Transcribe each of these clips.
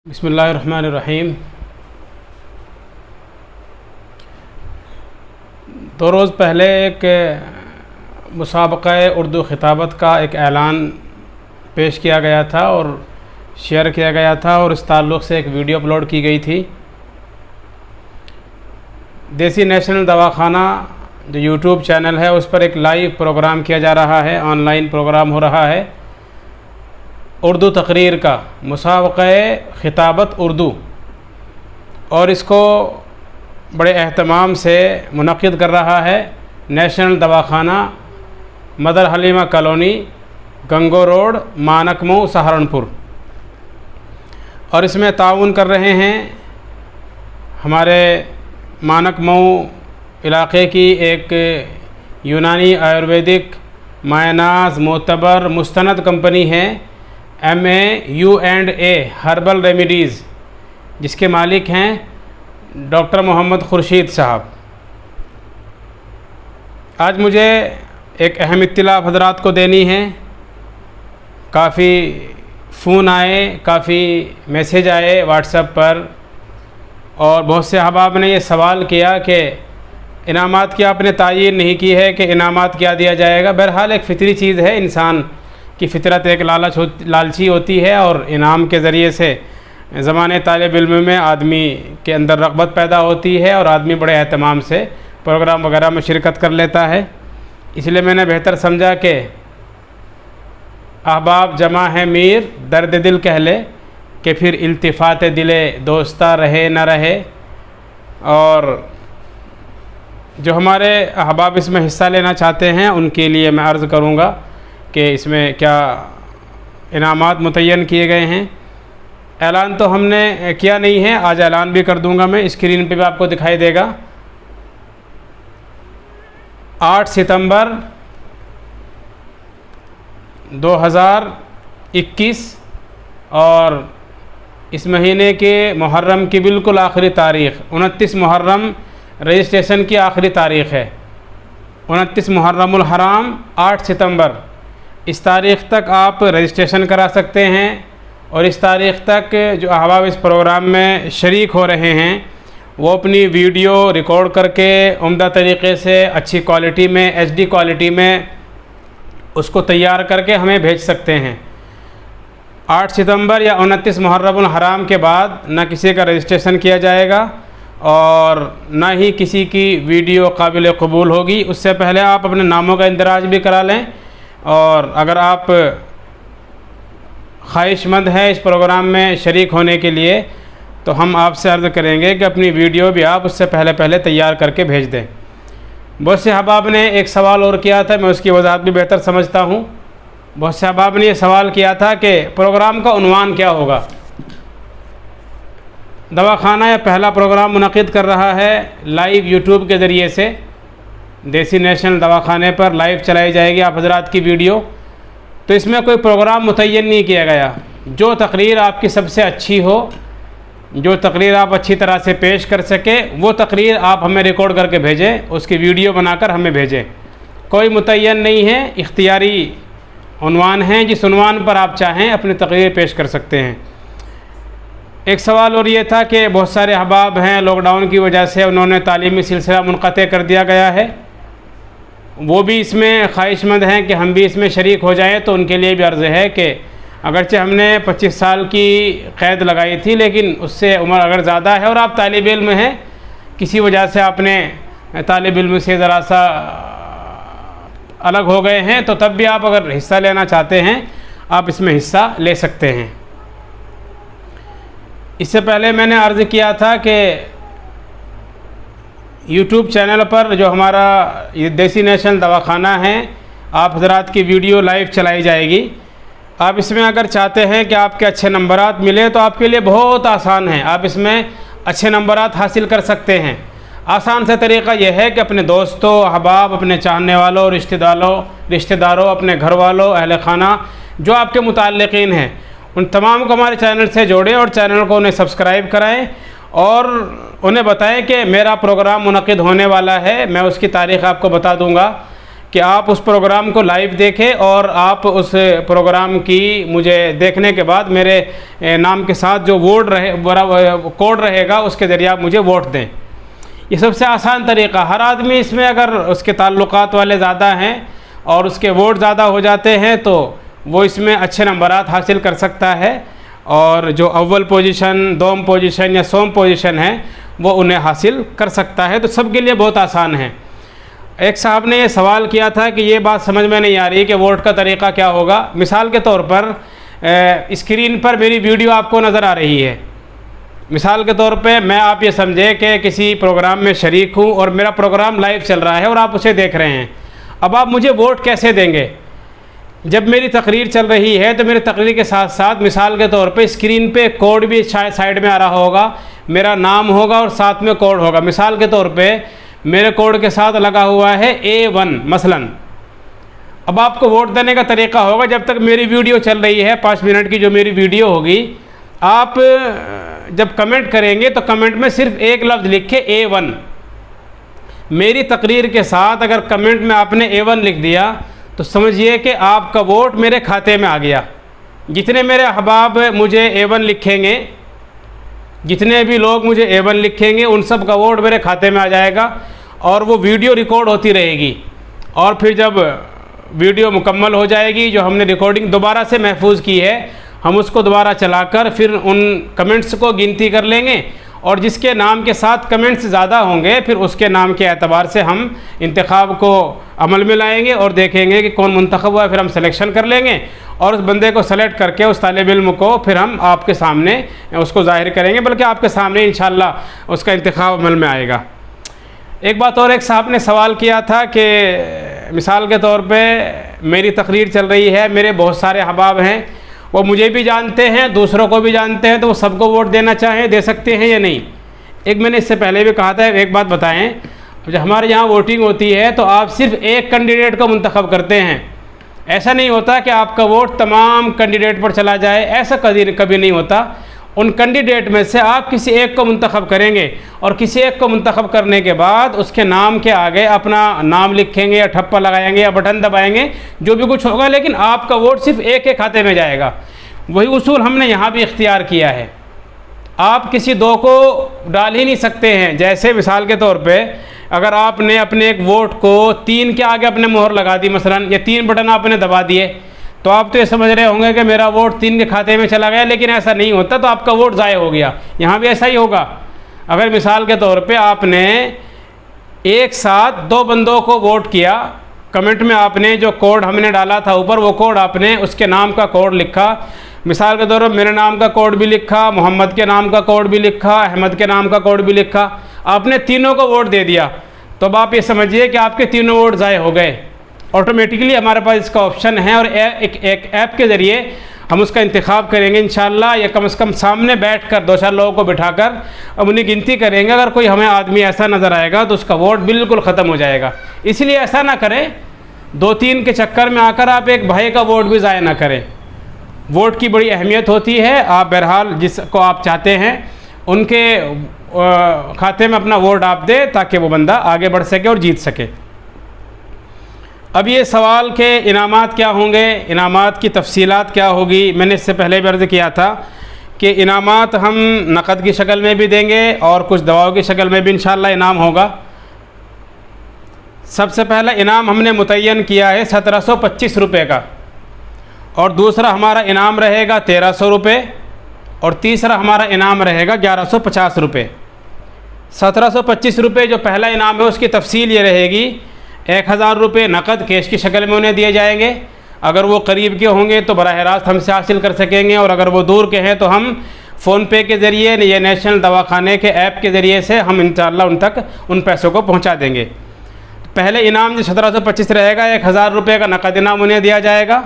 बिस्मिल्लाहिर्रहमानिर्रहीम। 2 रोज़ पहले एक मुसाबक़ा उर्दू ख़िताबत का एक ऐलान पेश किया गया था और शेयर किया गया था और इस ताल्लुक़ से एक वीडियो अपलोड की गई थी। देसी नेशनल दवाखाना जो यूट्यूब चैनल है उस पर एक लाइव प्रोग्राम किया जा रहा है, ऑनलाइन प्रोग्राम हो रहा है उर्दू तकरीर का, मुसाबक़ा ख़िताबत उर्दू, और इसको बड़े अहतमाम से मुनक़्क़िद कर रहा है नेशनल दवाखाना mother Halima colony, Gango road, Manakmau, Saharanpur. और इसमें ताउन कर रहे हैं हमारे मानकमऊ इलाक़े की एक यूनानी आयुर्वेदिक मायनाज़ मोतबर मुस्तनद कंपनी है MAU&A हर्बल रेमिडीज़, जिसके मालिक हैं डॉक्टर मोहम्मद खुर्शीद साहब। आज मुझे एक अहम इत्तला हज़रात को देनी है। काफ़ी फ़ोन आए, काफ़ी मैसेज आए व्हाट्सएप पर, और बहुत से अहबाब ने ये सवाल किया कि इनामात की आपने तायीन नहीं की है कि इनामात क्या दिया जाएगा। बहरहाल एक फ़ितरी चीज़ है, इंसान की फ़ितरत एक लालची होती है और इनाम के ज़रिए से ज़माने तालिब इल्म में आदमी के अंदर रग़बत पैदा होती है और आदमी बड़े एहतमाम से प्रोग्राम वगैरह में शिरकत कर लेता है। इसलिए मैंने बेहतर समझा कि अहबाब जमा है मीर दर्द दिल कह ले कि फिर इल्तिफ़ात दिले दोस्ता रहे न रहे। और जो हमारे अहबाब इसमें हिस्सा लेना चाहते हैं उनके लिए मैं अर्ज़ करूँगा कि इसमें क्या इनामात मुतय्यन किए गए हैं। ऐलान तो हमने किया नहीं है, आज ऐलान भी कर दूंगा मैं, स्क्रीन पे भी आपको दिखाई देगा। 8 सितंबर 2021 और इस महीने के मुहर्रम की बिल्कुल आखिरी तारीख़ 29 मुहर्रम रजिस्ट्रेशन की आखिरी तारीख़ है। 29 मुहर्रमुल हराम 8 सितंबर, इस तारीख़ तक आप रजिस्ट्रेशन करा सकते हैं। और इस तारीख़ तक जो अहबाब इस प्रोग्राम में शरीक हो रहे हैं वो अपनी वीडियो रिकॉर्ड करके उम्दा तरीक़े से अच्छी क्वालिटी में HD क्वालिटी में उसको तैयार करके हमें भेज सकते हैं। 8 सितंबर या 29 मुहर्रमुल हराम के बाद न किसी का रजिस्ट्रेशन किया जाएगा और न ही किसी की वीडियो काबिल कबूल होगी। उससे पहले आप अपने नामों का इंदराज भी करा लें। और अगर आप ख्वाहिशमंद हैं इस प्रोग्राम में शरीक होने के लिए तो हम आपसे अर्ज़ करेंगे कि अपनी वीडियो भी आप उससे पहले तैयार करके भेज दें। बहुत से अहबाब ने एक सवाल और किया था, मैं उसकी वजाहत भी बेहतर समझता हूँ। बहुत से अहबाब ने ये सवाल किया था कि प्रोग्राम का उन्वान क्या होगा। दवाखाना यह पहला प्रोग्राम मुनक़्क़िद कर रहा है लाइव यूट्यूब के ज़रिए से। देसी नेशनल दवाखाने पर लाइव चलाई जाएगी आप हज़रात की वीडियो। तो इसमें कोई प्रोग्राम मुतय्यन नहीं किया गया। जो तकरीर आपकी सबसे अच्छी हो, जो तकरीर आप अच्छी तरह से पेश कर सके, वो तकरीर आप हमें रिकॉर्ड करके भेजें, उसकी वीडियो बनाकर हमें भेजें। कोई मुतय्यन नहीं है, इख्तियारी उन्वान है, जिस उन्वान पर आप चाहें अपनी तकरीर पेश कर सकते हैं। एक सवाल और ये था कि बहुत सारे अहबाब हैं लॉकडाउन की वजह से उन्होंने तालीमी सिलसिला मुनक़ते कर दिया गया है, वो भी इसमें ख्वाहिशमंद हैं कि हम भी इसमें शरीक हो जाएं। तो उनके लिए भी अर्ज़ है कि अगरचे हमने 25 साल की क़ैद लगाई थी, लेकिन उससे उम्र अगर ज़्यादा है और आप तालिब इल्म हैं, किसी वजह से आपने तालिब इल्म से ज़रा सा अलग हो गए हैं, तो तब भी आप अगर हिस्सा लेना चाहते हैं आप इसमें हिस्सा ले सकते हैं। इससे पहले मैंने अर्ज़ किया था कि यूट्यूब चैनल पर जो हमारा ये देसी नेशनल दवाखाना है, आप हज़रात की वीडियो लाइव चलाई जाएगी। आप इसमें अगर चाहते हैं कि आपके अच्छे नंबरात मिले तो आपके लिए बहुत आसान है, आप इसमें अच्छे नंबरात हासिल कर सकते हैं। आसान सा तरीक़ा यह है कि अपने दोस्तों, अहबाब, अपने चाहने वालों, रिश्तेदारों, अपने घर वालों, अहल खाना जो आपके मुताल्लिक़ीन हैं, उन तमाम को हमारे चैनल से जोड़ें और चैनल को उन्हें सब्सक्राइब कराएँ और उन्हें बताएं कि मेरा प्रोग्राम मुनक़्क़िद होने वाला है। मैं उसकी तारीख़ आपको बता दूंगा कि आप उस प्रोग्राम को लाइव देखें और आप उस प्रोग्राम की मुझे देखने के बाद मेरे नाम के साथ जो वोट कोड रहेगा उसके ज़रिए आप मुझे वोट दें। ये सबसे आसान तरीक़ा। हर आदमी इसमें अगर उसके ताल्लुकात वाले ज़्यादा हैं और उसके वोट ज़्यादा हो जाते हैं तो वो इसमें अच्छे नंबरात हासिल कर सकता है और जो अव्वल पोजीशन, दोम पोजीशन या सोम पोजीशन है वो उन्हें हासिल कर सकता है। तो सब के लिए बहुत आसान है। एक साहब ने ये सवाल किया था कि ये बात समझ में नहीं आ रही कि वोट का तरीक़ा क्या होगा। मिसाल के तौर पर स्क्रीन पर मेरी वीडियो आपको नज़र आ रही है। मिसाल के तौर पे मैं आप ये समझे कि किसी प्रोग्राम में शरीक हूँ और मेरा प्रोग्राम लाइव चल रहा है और आप उसे देख रहे हैं। अब आप मुझे वोट कैसे देंगे? जब मेरी तकरीर चल रही है तो मेरी तकरीर के साथ साथ मिसाल के तौर पे स्क्रीन पे कोड भी साइड में आ रहा होगा, मेरा नाम होगा और साथ में कोड होगा। मिसाल के तौर पे मेरे कोड के साथ लगा हुआ है A1 मसलन। अब आपको वोट देने का तरीक़ा होगा, जब तक मेरी वीडियो चल रही है 5 मिनट की जो मेरी वीडियो होगी, आप जब कमेंट करेंगे तो कमेंट में सिर्फ एक लफ्ज़ लिखे A1। मेरी तकरीर के साथ अगर कमेंट में आपने A1 लिख दिया तो समझिए कि आपका वोट मेरे खाते में आ गया। जितने मेरे अहबाब मुझे A1 लिखेंगे, जितने भी लोग मुझे A1 लिखेंगे, उन सब का वोट मेरे खाते में आ जाएगा और वो वीडियो रिकॉर्ड होती रहेगी। और फिर जब वीडियो मुकम्मल हो जाएगी, जो हमने रिकॉर्डिंग दोबारा से महफूज की है, हम उसको दोबारा चलाकर फिर उन कमेंट्स को गिनती कर लेंगे और जिसके नाम के साथ कमेंट्स ज़्यादा होंगे फिर उसके नाम के एतबार से हम इंतखाब को अमल में लाएंगे और देखेंगे कि कौन मुंतखब हुआ है। फिर हम सिलेक्शन कर लेंगे और उस बंदे को सेलेक्ट करके उस तालिब इल्म को फिर हम आपके सामने उसको ज़ाहिर करेंगे, बल्कि आपके सामने इंशाअल्लाह उसका इंतखाब अमल में आएगा। एक बात और, एक साहब ने सवाल किया था कि मिसाल के तौर पे मेरी तकरीर चल रही है, मेरे बहुत सारे अहबाब हैं, वो मुझे भी जानते हैं, दूसरों को भी जानते हैं, तो वो सबको वोट देना चाहें, दे सकते हैं या नहीं? एक मैंने इससे पहले भी कहा था, एक बात बताएं, जब हमारे यहाँ वोटिंग होती है तो आप सिर्फ एक कैंडिडेट को मुंतखब करते हैं। ऐसा नहीं होता कि आपका वोट तमाम कैंडिडेट पर चला जाए, ऐसा कभी नहीं होता। उन कैंडिडेट में से आप किसी एक को मुंतखब करेंगे और किसी एक को मुंतखब करने के बाद उसके नाम के आगे अपना नाम लिखेंगे या ठप्पा लगाएंगे या बटन दबाएंगे, जो भी कुछ होगा, लेकिन आपका वोट सिर्फ एक के खाते में जाएगा। वही उसूल हमने यहाँ भी इख्तियार किया है। आप किसी दो को डाल ही नहीं सकते हैं। जैसे मिसाल के तौर पे अगर आपने अपने एक वोट को 3 के आगे अपने मोहर लगा दी मसलन, या 3 बटन आपने दबा दिए, तो आप तो ये समझ रहे होंगे कि मेरा वोट 3 के खाते में चला गया, लेकिन ऐसा नहीं होता, तो आपका वोट ज़ाय हो गया। यहाँ भी ऐसा ही होगा। अगर मिसाल के तौर पे आपने एक साथ 2 बंदों को वोट किया, कमेंट में आपने जो कोड हमने डाला था ऊपर, वो कोड आपने उसके नाम का कोड लिखा, मिसाल के तौर पर मेरे नाम का कोड भी लिखा, मोहम्मद के नाम का कोड भी लिखा, अहमद के नाम का कोड भी लिखा, आपने तीनों को वोट दे दिया, तो अब आप ये समझिए कि आपके तीनों वोट ज़ाय हो गए। ऑटोमेटिकली हमारे पास इसका ऑप्शन है और एक ऐप के ज़रिए हम उसका इंतखाब करेंगे इंशाअल्लाह, या कम से कम सामने बैठकर 2-4 लोगों को बिठाकर अब उन्हें गिनती करेंगे। अगर कोई हमें आदमी ऐसा नज़र आएगा तो उसका वोट बिल्कुल ख़त्म हो जाएगा। इसलिए ऐसा ना करें, 2-3 के चक्कर में आकर आप एक भाई का वोट भी ज़ाया ना करें। वोट की बड़ी अहमियत होती है। आप बहरहाल जिसको आप चाहते हैं उनके खाते में अपना वोट आप दें ताकि वो बंदा आगे बढ़ सके और जीत सके। अब ये सवाल के इनामात क्या होंगे, इनामात की तफसीलात क्या होगी, मैंने इससे पहले भी अर्ज़ किया था कि इनामात हम नक़द की शक्ल में भी देंगे और कुछ दवाओं की शक्ल में भी इंशाअल्लाह इनाम होगा। सबसे पहला इनाम हमने मुतय्यन किया है 1725 रुपये का, और दूसरा हमारा इनाम रहेगा 1300 रुपये, और तीसरा हमारा इनाम रहेगा 1150 रुपये। 1725 रुपये जो पहला इनाम है उसकी तफसील ये रहेगी, 1000 रुपये नक़द कैश की शक्ल में उन्हें दिए जाएंगे। अगर वो करीब के होंगे तो बराह रास्त हमसे हासिल कर सकेंगे, और अगर वो दूर के हैं तो हम फ़ोनपे के ज़रिए या नेशनल दवाखाने के ऐप के ज़रिए से हम इंशाअल्लाह उन तक उन पैसों को पहुंचा देंगे। पहले इनाम जो 1725 रहेगा, 1000 रुपये का नक़द इनाम उन्हें दिया जाएगा,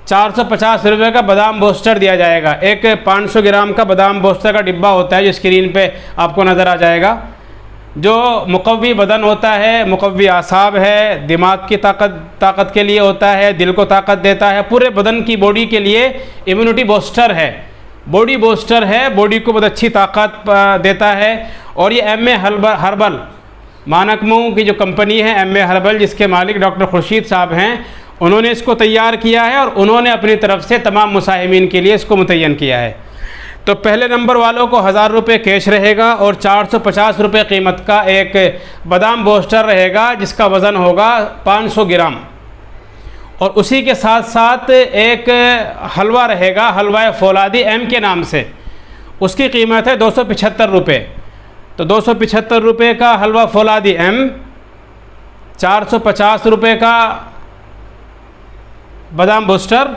450 रुपये का बादाम बोस्टर दिया जाएगा। एक 500 ग्राम का बादाम बोस्टर का डिब्बा होता है जो स्क्रीन पे आपको नज़र आ जाएगा, जो मुक़व्वी बदन होता है, मुक़व्वी आसाब है, दिमाग की ताकत के लिए होता है, दिल को ताकत देता है, पूरे बदन की बॉडी के लिए इम्यूनिटी बूस्टर है, बॉडी बूस्टर है, बॉडी को बहुत अच्छी ताकत देता है। और ये एम ए हर्बल मानक मऊ की जो कंपनी है एमए हर्बल, जिसके मालिक डॉक्टर खुर्शीद साहब हैं, उन्होंने इसको तैयार किया है और उन्होंने अपनी तरफ से तमाम मुसाहिमीन के लिए इसको मुतय्यन किया है। तो पहले नंबर वालों को 1000 रुपये कैश रहेगा और 450 रुपये कीमत का एक बादाम बूस्टर रहेगा जिसका वज़न होगा 500 ग्राम, और उसी के साथ साथ एक हलवा रहेगा, हलवा फौलादी एम के नाम से, उसकी कीमत है 275 रुपये। तो 275 रुपये का हलवा फौलादी एम, 450 रुपये का बादाम बूस्टर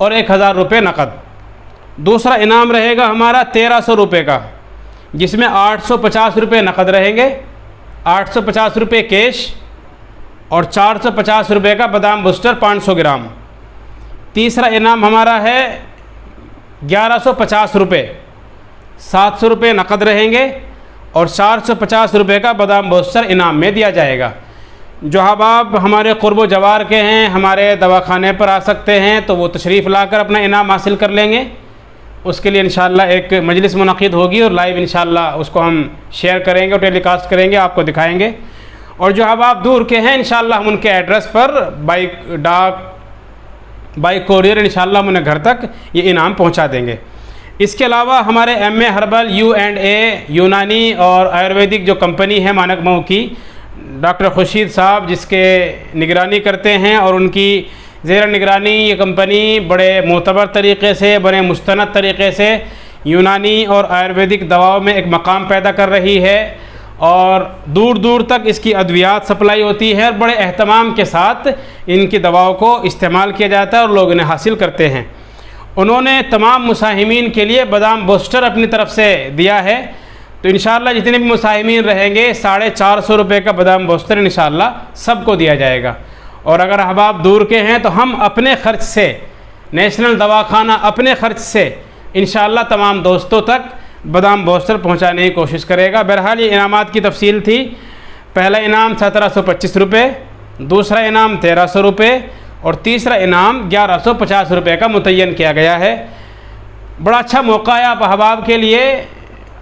और 1000 रुपये नकद। दूसरा इनाम रहेगा हमारा 1300 रुपये का, जिसमें 850 रुपये नकद रहेंगे, 850 रुपये कैश और 450 रुपये का बादाम बूस्टर 500 ग्राम। तीसरा इनाम हमारा है 1150 रुपये, 700 रुपये नकद रहेंगे और 450 रुपये का बादाम बूस्टर इनाम में दिया जाएगा। जो अहबाब हमारे क़ुर्ब जवार के हैं, हमारे दवाखाने पर आ सकते हैं, तो वो तशरीफ़ लाकर अपना इनाम हासिल कर लेंगे। उसके लिए इंशाअल्लाह एक मजलिस मुनक़िद होगी और लाइव इंशाअल्लाह उसको हम शेयर करेंगे और टेलीकास्ट करेंगे, आपको दिखाएंगे। और जो अहबाब दूर के हैं इंशाअल्लाह हम उनके एड्रेस पर बाई कोरियर इंशाअल्लाह हम उन्हें घर तक ये इनाम पहुँचा देंगे। इसके अलावा हमारे एमए हर्बल U&A यूनानी और आयुर्वेदिक जो कंपनी है मानक मऊ की, डॉक्टर खुर्शीद साहब जिसके निगरानी करते हैं और उनकी ज़ेर निगरानी ये कंपनी बड़े मोतबर तरीक़े से, बड़े मुस्तनद तरीक़े से यूनानी और आयुर्वेदिक दवाओं में एक मकाम पैदा कर रही है और दूर दूर तक इसकी अद्वियात सप्लाई होती है और बड़े अहतमाम के साथ इनकी दवाओं को इस्तेमाल किया जाता है और लोग इन्हें हासिल करते हैं। उन्होंने तमाम मुसाहिमीन के लिए बादाम बूस्टर अपनी तरफ से दिया है। तो इंशाअल्लाह जितने भी मुसाहिमीन रहेंगे 450 रुपये का बादाम बूस्टर इंशाअल्लाह सबको दिया जाएगा। और अगर अहबाब दूर के हैं तो हम अपने ख़र्च से, नेशनल दवाखाना अपने ख़र्च से इंशाअल्लाह तमाम दोस्तों तक बादाम बूस्टर पहुँचाने की कोशिश करेगा। बहरहाल ये इनामात की तफसील थी। पहला इनाम 1725 रुपये, दूसरा इनाम 1300 रुपये और तीसरा इनाम 1150 रुपये का मुतय्यन किया गया है। बड़ा अच्छा मौका है आप अहबाब के लिए,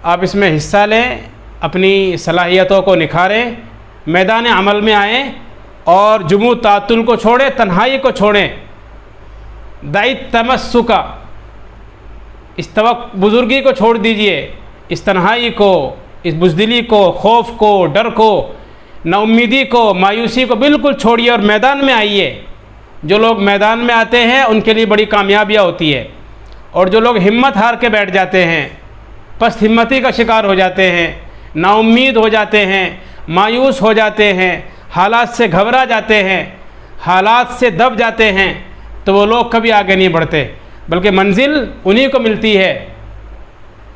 आप इसमें हिस्सा लें, अपनी सलाहियतों को निखारें, मैदान अमल में आएँ और जुमू तातुल को छोड़ें, तन्हाई को छोड़ें, दाई तमस्सुका, इस बुज़ुर्गी को छोड़ दीजिए, इस तन्हाई को, इस बुज़दिली को, खौफ को, डर को, नाउम्मीदी को, मायूसी को बिल्कुल छोड़िए और मैदान में आइए। जो लोग मैदान में आते हैं उनके लिए बड़ी कामयाबियाँ होती है, और जो लोग हिम्मत हार के बैठ जाते हैं, पस्त हिम्मती का शिकार हो जाते हैं, नाउम्मीद हो जाते हैं, मायूस हो जाते हैं, हालात से घबरा जाते हैं, हालात से दब जाते हैं, तो वो लोग कभी आगे नहीं बढ़ते, बल्कि मंजिल उन्हीं को मिलती है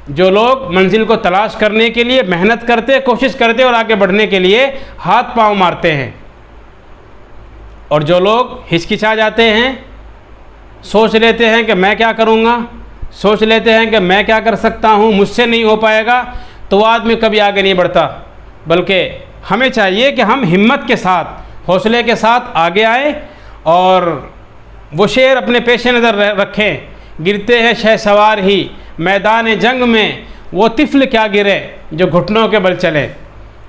जो लोग मंजिल को तलाश करने के लिए मेहनत करते, कोशिश करते और आगे बढ़ने के लिए हाथ पांव मारते हैं। और जो लोग हिचकिचा जाते हैं, सोच लेते हैं कि मैं क्या करूँगा, सोच लेते हैं कि मैं क्या कर सकता हूँ, मुझसे नहीं हो पाएगा, तो वो आदमी कभी आगे नहीं बढ़ता। बल्कि हमें चाहिए कि हम हिम्मत के साथ, हौसले के साथ आगे आए और वो शेर अपने पेश नज़र रखें, गिरते हैं शहसवार ही मैदान जंग में, वो तिफ़्ल क्या गिरे जो घुटनों के बल चले।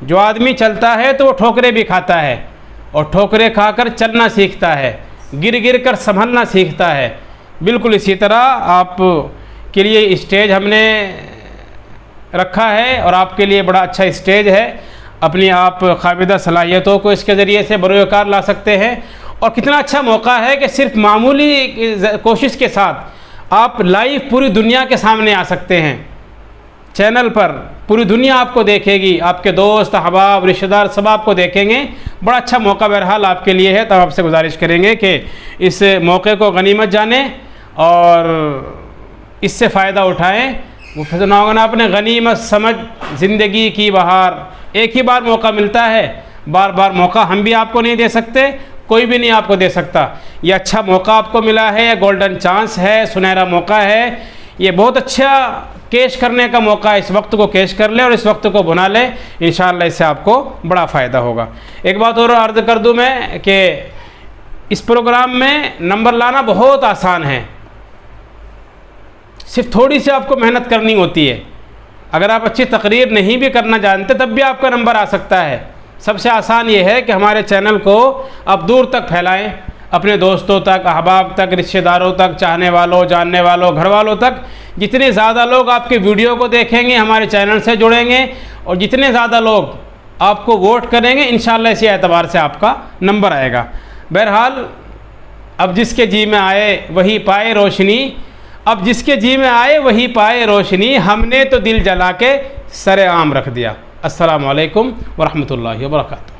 जो आदमी चलता है तो वो ठोकरें भी खाता है और ठोकरें खाकर चलना सीखता है, गिर गिर कर संभलना सीखता है। बिल्कुल इसी तरह आप के लिए स्टेज हमने रखा है और आपके लिए बड़ा अच्छा स्टेज है। अपनी आप काबिदा सलाहियतों को इसके ज़रिए से बरोकार ला सकते हैं और कितना अच्छा मौका है कि सिर्फ मामूली कोशिश के साथ आप लाइव पूरी दुनिया के सामने आ सकते हैं। चैनल पर पूरी दुनिया आपको देखेगी, आपके दोस्त, अहबाब, रिश्तेदार सब आपको देखेंगे। बड़ा अच्छा मौका बहरहाल आपके लिए है। तब आपसे गुजारिश करेंगे कि इस मौके को गनीमत जानें और इससे फ़ायदा उठाएँ। वो ना होगा ना अपने गनीमत समझ ज़िंदगी की बहार, एक ही बार मौका मिलता है, बार बार मौका हम भी आपको नहीं दे सकते, कोई भी नहीं आपको दे सकता। ये अच्छा मौका आपको मिला है, गोल्डन चांस है, सुनहरा मौका है, ये बहुत अच्छा कैश करने का मौका है। इस वक्त को कैश कर ले और इस वक्त को भुना ले, इंशाअल्लाह इससे आपको बड़ा फ़ायदा होगा। एक बात और अर्ज़ कर दूं मैं कि इस प्रोग्राम में नंबर लाना बहुत आसान है, सिर्फ थोड़ी सी आपको मेहनत करनी होती है। अगर आप अच्छी तकरीर नहीं भी करना जानते तब भी आपका नंबर आ सकता है, सबसे आसान ये है कि हमारे चैनल को आप दूर तक फैलाएं, अपने दोस्तों तक, अहबाब तक, रिश्तेदारों तक, चाहने वालों, जानने वालों, घर वालों तक। जितने ज़्यादा लोग आपके वीडियो को देखेंगे, हमारे चैनल से जुड़ेंगे, और जितने ज़्यादा लोग आपको वोट करेंगे, इंशाअल्लाह इसी एतबार से आपका नंबर आएगा। बहरहाल अब जिसके जी में आए वही पाए रोशनी, अब जिसके जी में आए वही पाए रोशनी, हमने तो दिल जला के सरे आम रख दिया। अस्सलामु अलैकुम वरहमतुल्लाहि वबरकातुहू।